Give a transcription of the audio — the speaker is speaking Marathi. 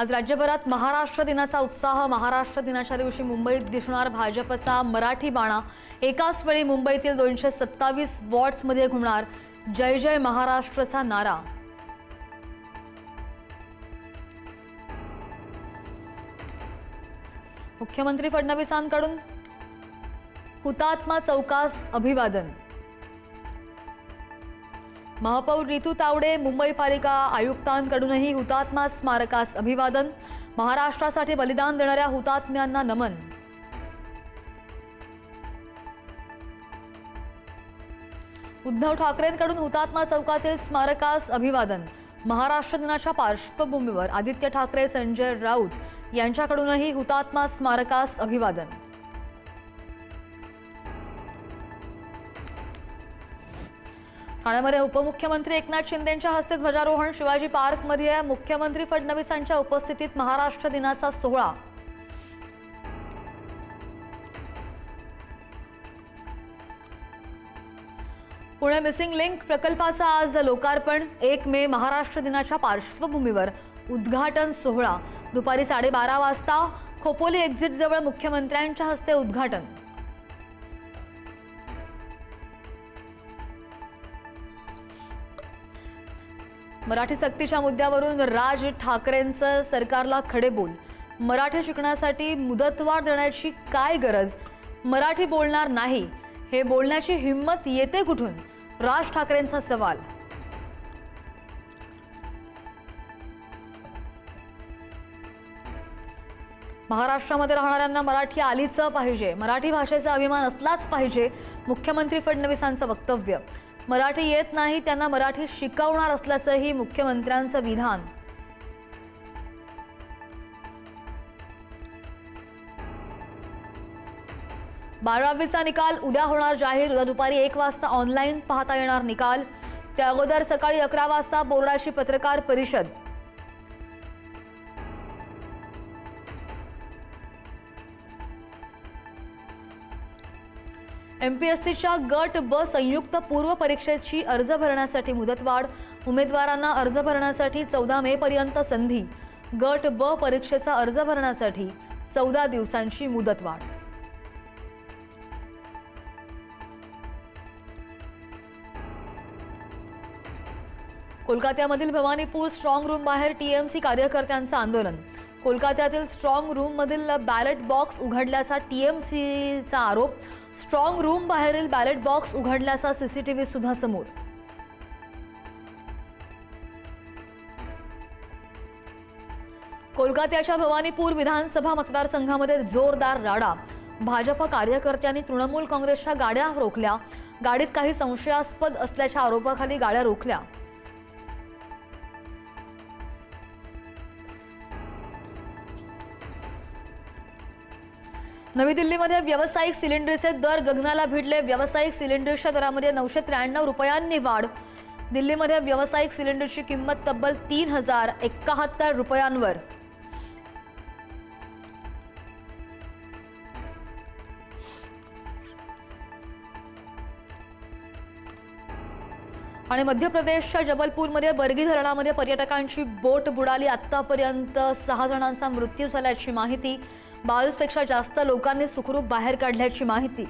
आज राज्यभरात महाराष्ट्र दिनाचा उत्साह। महाराष्ट्र दिनाच्या दिवशी मुंबईत दिसणार भाजपचा मराठी बाणा। एकाच वेळी मुंबईतील 227 वॉर्ड्समध्ये घुमणार जय जय महाराष्ट्रचा नारा। मुख्यमंत्री फडणवीसांकडून हुतात्मा चौकास अभिवादन। महापौर रितू तावडे, मुंबई पालिका आयुक्तांकडूनही हुतात्मा स्मारकास अभिवादन। महाराष्ट्रासाठी बलिदान देणाऱ्या हुतात्म्यांना नमन। उद्धव ठाकरेंकडून हुतात्मा चौकातील स्मारकास अभिवादन। महाराष्ट्र दिनाच्या पार्श्वभूमीवर आदित्य ठाकरे, संजय राऊत यांच्याकडूनही हुतात्मा स्मारकास अभिवादन। ठाण्यामध्ये उपमुख्यमंत्री एकनाथ शिंदेंच्या हस्ते ध्वजारोहण। शिवाजी पार्कमध्ये मुख्यमंत्री फडणवीसांच्या उपस्थितीत महाराष्ट्र दिनाचा सोहळा। पुणे मिसिंग लिंक प्रकल्पाचा आज लोकार्पण। 1 मे महाराष्ट्र दिनाच्या पार्श्वभूमीवर उद्घाटन सोहळा। दुपारी 12:30 वाजता खोपोली एक्झिट जवळ मुख्यमंत्र्यांच्या हस्ते उद्घाटन। मराठी सक्तीच्या मुद्द्यावरून राज ठाकरेंचं सरकारला खडेबोल। मराठी शिकण्यासाठी मुदतवाढ देण्याची काय गरज? मराठी बोलणार नाही हे बोलण्याची हिम्मत येते कुठून? राज ठाकरेंचा सवाल। महाराष्ट्रामध्ये राहणाऱ्यांना मराठी आलीच पाहिजे, मराठी भाषेचा अभिमान असलाच पाहिजे, मुख्यमंत्री फडणवीसांचं वक्तव्य। मराठी येत नाही त्यांना मराठी शिकवणार असल्याचंही मुख्यमंत्र्यांचं विधान। बारावीचा निकाल उद्या होणार जाहीर। उद्या दुपारी 1 वाजता ऑनलाईन पाहता येणार निकाल। त्या अगोदर सकाळी 11 वाजता बोर्डाची पत्रकार परिषद। एमपीएससीच्या गट ब संयुक्त पूर्व परीक्षेची अर्ज भरण्यासाठी मुदतवाढ। उमेदवारांना अर्ज भरण्यासाठी 14 मे पर्यंत संधी। गट ब परीक्षेचा अर्ज भरण्यासाठी 14 दिवसांची मुदतवाढ। कोलकात्यामधील भवानीपूर स्ट्रॉंग रूम बाहेर टीएमसी कार्यकर्त्यांचं आंदोलन। कोलकात्यातील स्ट्रॉंग रूम मधील बॅलेट बॉक्स उघडल्याचा टीएमसीचा आरोप। स्ट्रॉंग रूम बाहेरील बॅलेट बॉक्स उघडल्याचा सीसीटीव्ही सुद्धा समोर। कोलकात्याच्या भवानीपूर विधानसभा मतदारसंघामध्ये जोरदार राडा। भाजप कार्यकर्त्यांनी तृणमूल काँग्रेसच्या गाड्या रोखल्या। गाडीत काही संशयास्पद असल्याच्या आरोपाखाली गाड्या रोखल्या। नवी दिल्लीमध्ये व्यावसायिक सिलेंडरचे दर गगनाला भिडले। व्यावसायिक सिलेंडरच्या दरामध्ये 993 रुपयांनी वाढ। दिल्लीमध्ये व्यावसायिक सिलेंडरची किंमत तब्बल 3071 रुपयांवर। आणि मध्य प्रदेशच्या जबलपूरमध्ये बरगी धरणामध्ये पर्यटकांची बोट बुडाली। आतापर्यंत 6 जणांचा मृत्यू झाल्याची माहिती। 22 पेक्षा जास्त लोकांनी सुखरूप बाहेर काढल्याची माहिती।